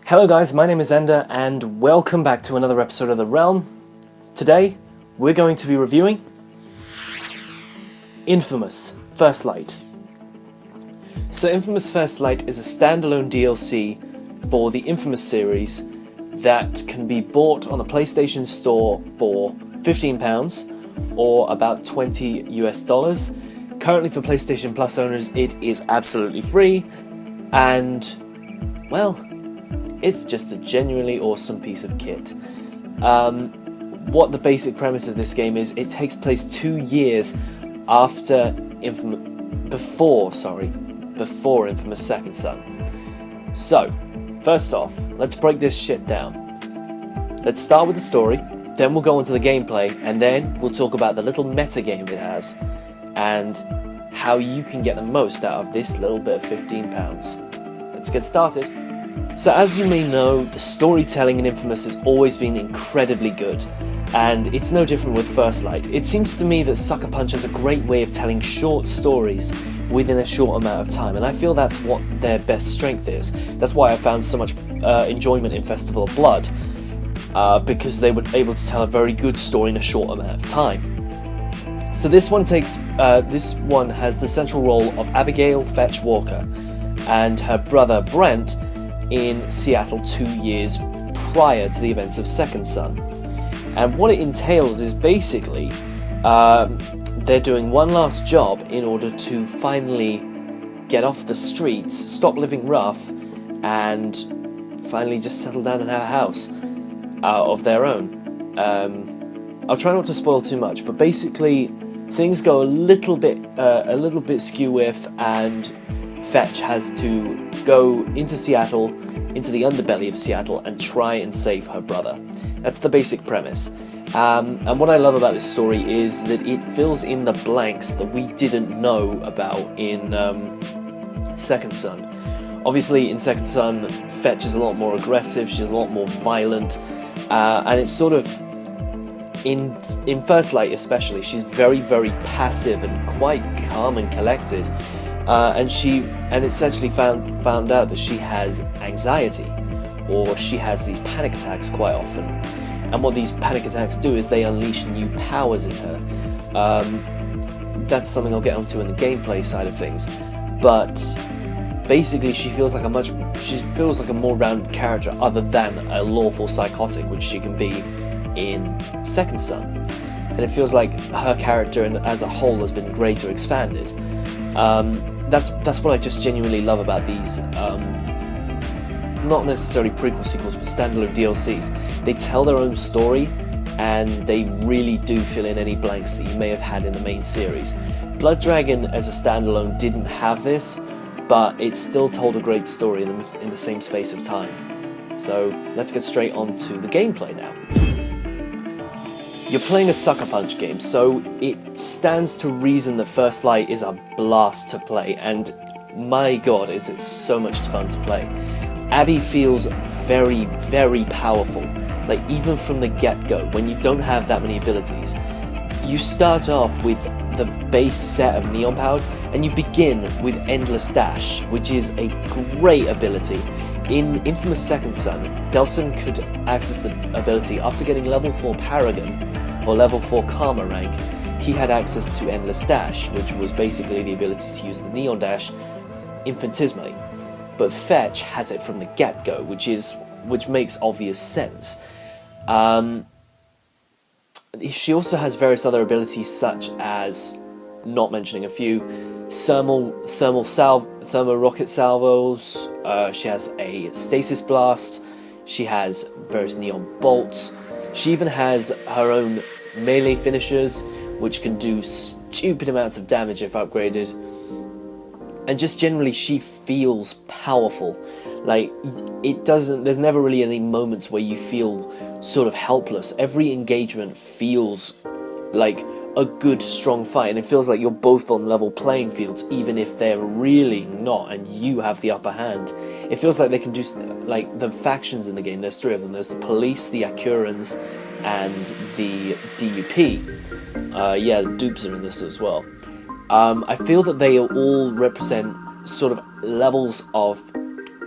Hello guys, my name is Ender and welcome back to another episode of The Realm. Today, we're going to be reviewing Infamous First Light. So Infamous First Light is a standalone DLC for the Infamous series that can be bought on the PlayStation Store for £15 or about $20 US. Currently for PlayStation Plus owners, it is absolutely free and, well, it's just a genuinely awesome piece of kit. What the basic premise of this game is, it takes place 2 years after before Infamous Second Son. So, first off, let's break this shit down. Let's start with the story, then we'll go into the gameplay, and then we'll talk about the little meta game it has, and how you can get the most out of this little bit of £15. Let's get started. So as you may know, the storytelling in Infamous has always been incredibly good, and it's no different with First Light. It seems to me that Sucker Punch has a great way of telling short stories within a short amount of time, and I feel that's what their best strength is. That's why I found so much enjoyment in Festival of Blood, because they were able to tell a very good story in a short amount of time. So this one has the central role of Abigail Fetch Walker and her brother Brent in Seattle 2 years prior to the events of Second Son. And what it entails is basically they're doing one last job in order to finally get off the streets, stop living rough, and finally just settle down and have a house of their own. I'll try not to spoil too much, but basically things go a little bit skew with, and Fetch has to go into Seattle, into the underbelly of Seattle, and try and save her brother. That's the basic premise. And what I love about this story is that it fills in the blanks that we didn't know about in Second Son. Obviously, in Second Son, Fetch is a lot more aggressive, she's a lot more violent, and it's sort of, in First Light especially, she's very, very passive and quite calm and collected. And it's actually found out that she has anxiety, or she has these panic attacks quite often. And what these panic attacks do is they unleash new powers in her. That's something I'll get onto in the gameplay side of things. But basically, she feels like a more rounded character, other than a lawful psychotic, which she can be in Second Son. And it feels like her character as a whole has been greater expanded. That's what I just genuinely love about these, not necessarily prequel sequels, but standalone DLCs. They tell their own story, and they really do fill in any blanks that you may have had in the main series. Blood Dragon as a standalone didn't have this, but it still told a great story in the same space of time. So let's get straight on to the gameplay now. You're playing a Sucker Punch game, so it stands to reason that First Light is a blast to play, and my god, is it so much fun to play. Abby feels very, very powerful, like even from the get-go, when you don't have that many abilities. You start off with the base set of Neon powers, and you begin with Endless Dash, which is a great ability. In Infamous Second Son, Delson could access the ability after getting level 4 Paragon, or level 4 Karma rank. He had access to Endless Dash, which was basically the ability to use the Neon Dash infinitesimally. But Fetch has it from the get-go, which makes obvious sense. She also has various other abilities, such as, not mentioning a few, thermal rocket salvos. She has a stasis blast. She has various neon bolts. She even has her own melee finishers, which can do stupid amounts of damage if upgraded. And just generally, she feels powerful. Like, there's never really any moments where you feel sort of helpless. Every engagement feels like a good, strong fight, and it feels like you're both on level playing fields, even if they're really not, and you have the upper hand. It feels like they can do, like, the factions in the game, there's 3 of them. There's the police, the Akurans, and the DUP. The dupes are in this as well. I feel that they all represent sort of levels of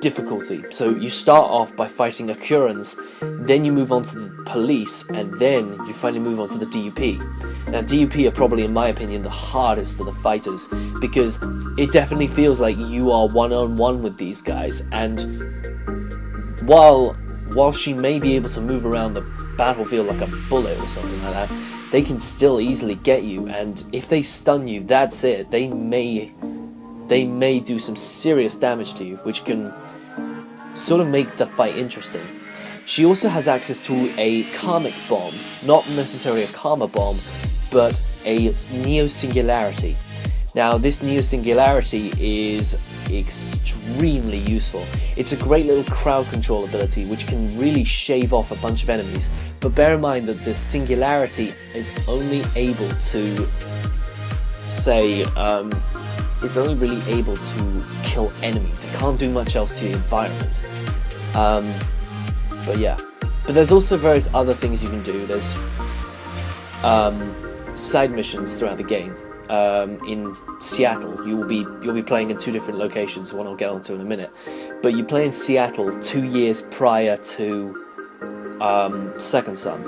difficulty. So you start off by fighting Occurrence, then you move on to the police, and then you finally move on to the DUP. Now DUP are probably, in my opinion, the hardest of the fighters, because it definitely feels like you are one-on-one with these guys, and while she may be able to move around the battlefield like a bullet or something like that, they can still easily get you, and if they stun you, that's it. They may do some serious damage to you, which can sort of make the fight interesting. She also has access to a karmic bomb, not necessarily a karma bomb, but a neo-singularity. Now, this neo-singularity is extremely useful. It's a great little crowd control ability which can really shave off a bunch of enemies, but bear in mind that the singularity is only able to it's only really able to kill enemies. It can't do much else to the environment. But yeah. But there's also various other things you can do. There's side missions throughout the game. In Seattle, you'll be playing in 2 different locations, one I'll get onto in a minute. But you play in Seattle 2 years prior to Second Son,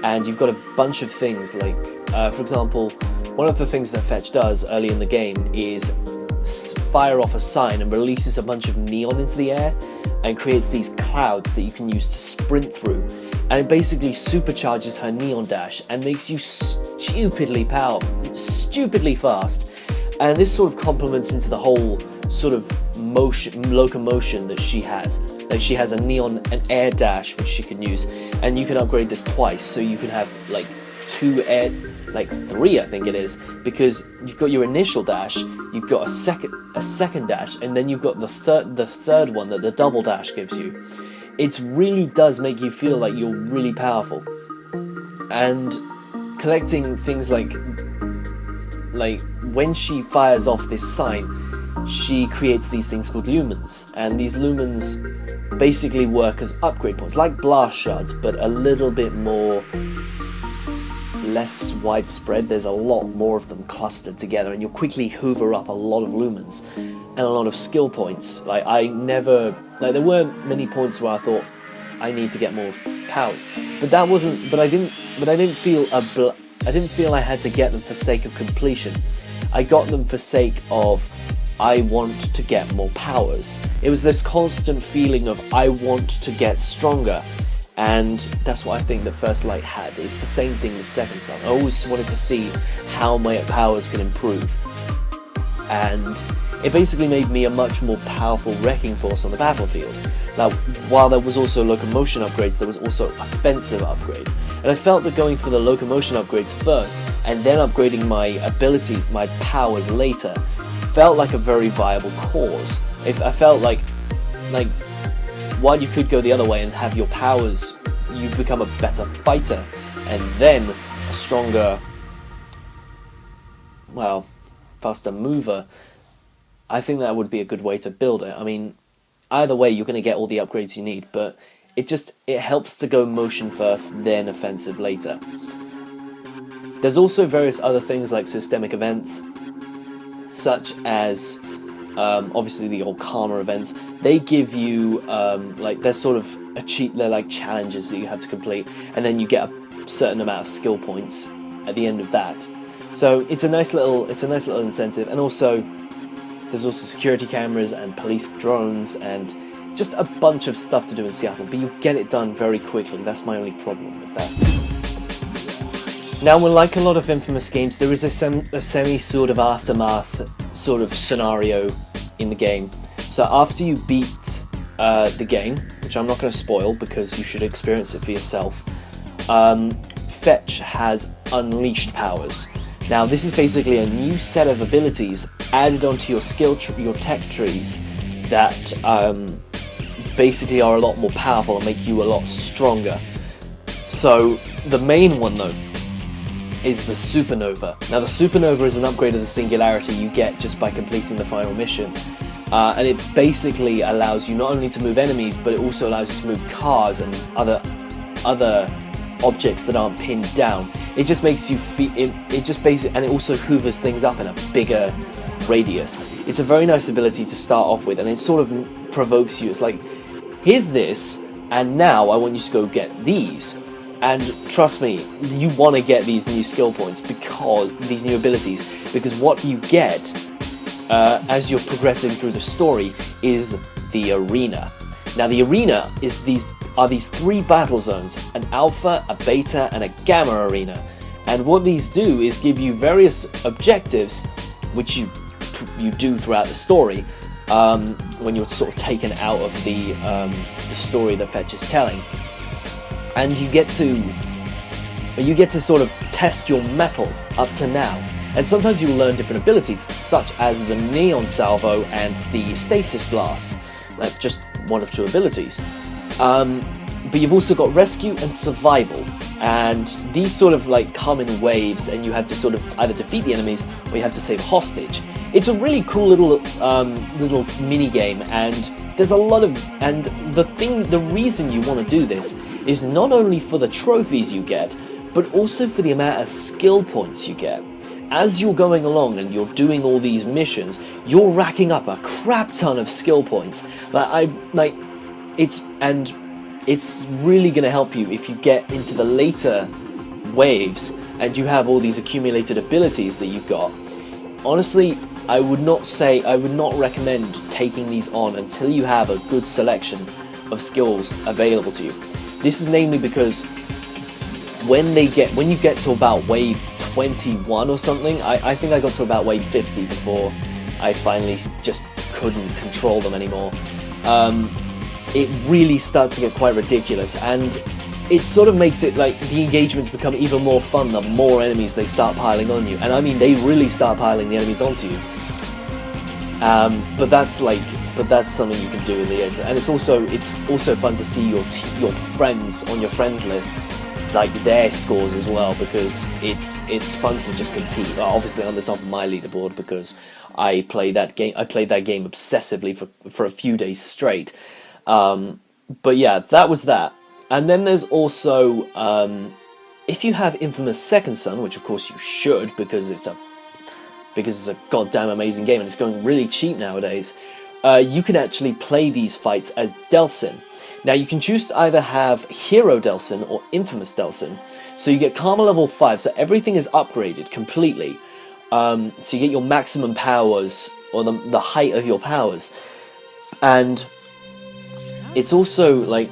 and you've got a bunch of things like, for example, one of the things that Fetch does early in the game is fire off a sign and releases a bunch of neon into the air and creates these clouds that you can use to sprint through. And it basically supercharges her neon dash and makes you stupidly powerful, stupidly fast. And this sort of complements into the whole sort of locomotion that she has. Like, she has an air dash which she can use, and you can upgrade this twice. So you can have like 3, I think it is, because you've got your initial dash, you've got a second dash, and then you've got the third one that the double dash gives you. It really does make you feel like you're really powerful. And collecting things like when she fires off this sign, she creates these things called lumens, and these lumens basically work as upgrade points, like blast shards, but a little bit less widespread. There's a lot more of them clustered together, and you'll quickly hoover up a lot of lumens and a lot of skill points. There weren't many points where I thought I need to get more powers, but I didn't feel I had to get them for sake of completion. I got them for sake of I want to get more powers. It was this constant feeling of I want to get stronger. And that's what I think the First Light had. It's the same thing with Second Son. I always wanted to see how my powers can improve. And it basically made me a much more powerful wrecking force on the battlefield. Now, while there was also locomotion upgrades, there was also offensive upgrades. And I felt that going for the locomotion upgrades first, and then upgrading my powers later, felt like a very viable cause. I felt like while you could go the other way and have your powers, you become a better fighter, and then a stronger, faster mover. I think that would be a good way to build it. I mean, either way, you're going to get all the upgrades you need, but it helps to go motion first, then offensive later. There's also various other things like systemic events, such as obviously the old karma events. They give you they're sort of they're like challenges that you have to complete, and then you get a certain amount of skill points at the end of that. So it's a nice little incentive. And also there's also security cameras and police drones and just a bunch of stuff to do in Seattle, but you get it done very quickly. That's my only problem with that. Now, like a lot of Infamous games, there is a semi sort of aftermath sort of scenario in the game. So after you beat the game, which I'm not going to spoil because you should experience it for yourself, Fetch has unleashed powers. Now, this is basically a new set of abilities added onto your your tech trees that basically are a lot more powerful and make you a lot stronger. So the main one though is the Supernova. Now the Supernova is an upgrade of the Singularity you get just by completing the final mission, and it basically allows you not only to move enemies, but it also allows you to move cars and other objects that aren't pinned down. It just makes you feel, and it also hoovers things up in a bigger radius. It's a very nice ability to start off with, and it sort of provokes you. It's like, here's this, and now I want you to go get these. And trust me, you want to get these new skill points, because these new abilities, because what you get as you're progressing through the story is the arena. Now the arena is these 3 battle zones: an alpha, a beta, and a gamma arena. And what these do is give you various objectives, which you do throughout the story, when you're sort of taken out of the story that Fetch is telling. And you get to sort of test your mettle up to now. And sometimes you will learn different abilities, such as the Neon Salvo and the Stasis Blast. That's just one of 2 abilities. But you've also got Rescue and Survival, and these sort of like come in waves, and you have to sort of either defeat the enemies or you have to save a hostage. It's a really cool little mini game, and there's a lot of, and the reason you want to do this is not only for the trophies you get, but also for the amount of skill points you get. As you're going along and you're doing all these missions, you're racking up a crap ton of skill points. It's really going to help you if you get into the later waves and you have all these accumulated abilities that you've got. Honestly, I would not recommend taking these on until you have a good selection of skills available to you. This is namely because when you get to about wave 21 or something, I think I got to about wave 50 before I finally just couldn't control them anymore. It really starts to get quite ridiculous, and it sort of makes it like the engagements become even more fun the more enemies they start piling on you. And I mean, they really start piling the enemies onto you. But that's something you can do in the end. And it's also fun to see your friends on your friends list, like their scores as well, because it's fun to just compete. Well, obviously on the top of my leaderboard, because I played that game obsessively for a few days straight. But yeah, that was that. And then there's also, if you have Infamous Second Son, which of course you should, because it's a goddamn amazing game and it's going really cheap nowadays, you can actually play these fights as Delsin. Now you can choose to either have Hero Delsin or Infamous Delsin. So you get Karma level 5, so everything is upgraded completely. So you get your maximum powers, or the height of your powers. And it's also like,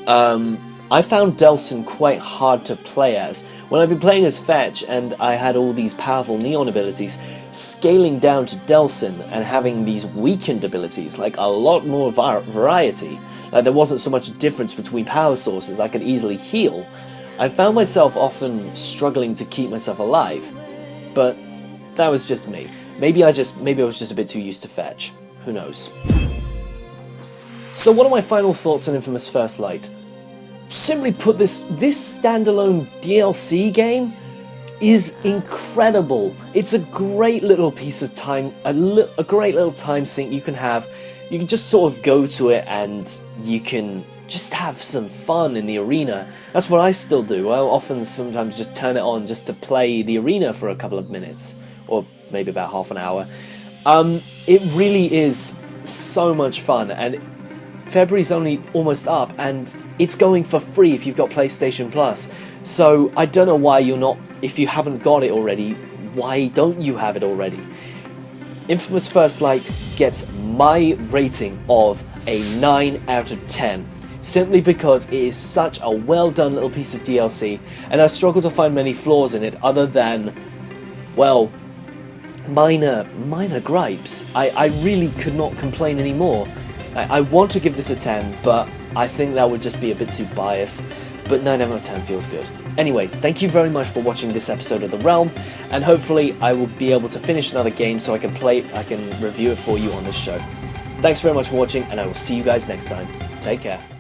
I found Delsin quite hard to play as. When I've been playing as Fetch and I had all these powerful Neon abilities, scaling down to Delsin and having these weakened abilities, like a lot more variety, like there wasn't so much difference between power sources, I could easily heal, I found myself often struggling to keep myself alive. But that was just me. Maybe I was just a bit too used to Fetch. Who knows? So what are my final thoughts on Infamous First Light? Simply put, this standalone DLC game is incredible. It's a great little piece of time, a great little time sink you can have. You can just sort of go to it and you can just have some fun in the arena. That's what I still do. I'll often sometimes just turn it on just to play the arena for a couple of minutes, or maybe about half an hour. It really is so much fun, and February's only almost up, and it's going for free if you've got PlayStation Plus. So I don't know why if you haven't got it already, why don't you have it already? Infamous First Light gets my rating of a 9 out of 10, simply because it is such a well done little piece of DLC, and I struggle to find many flaws in it other than, well, minor gripes. I really could not complain anymore. I want to give this a 10, but I think that would just be a bit too biased, but 9 out of 10 feels good. Anyway, thank you very much for watching this episode of The Realm, and hopefully I will be able to finish another game so I can review it for you on this show. Thanks very much for watching, and I will see you guys next time. Take care.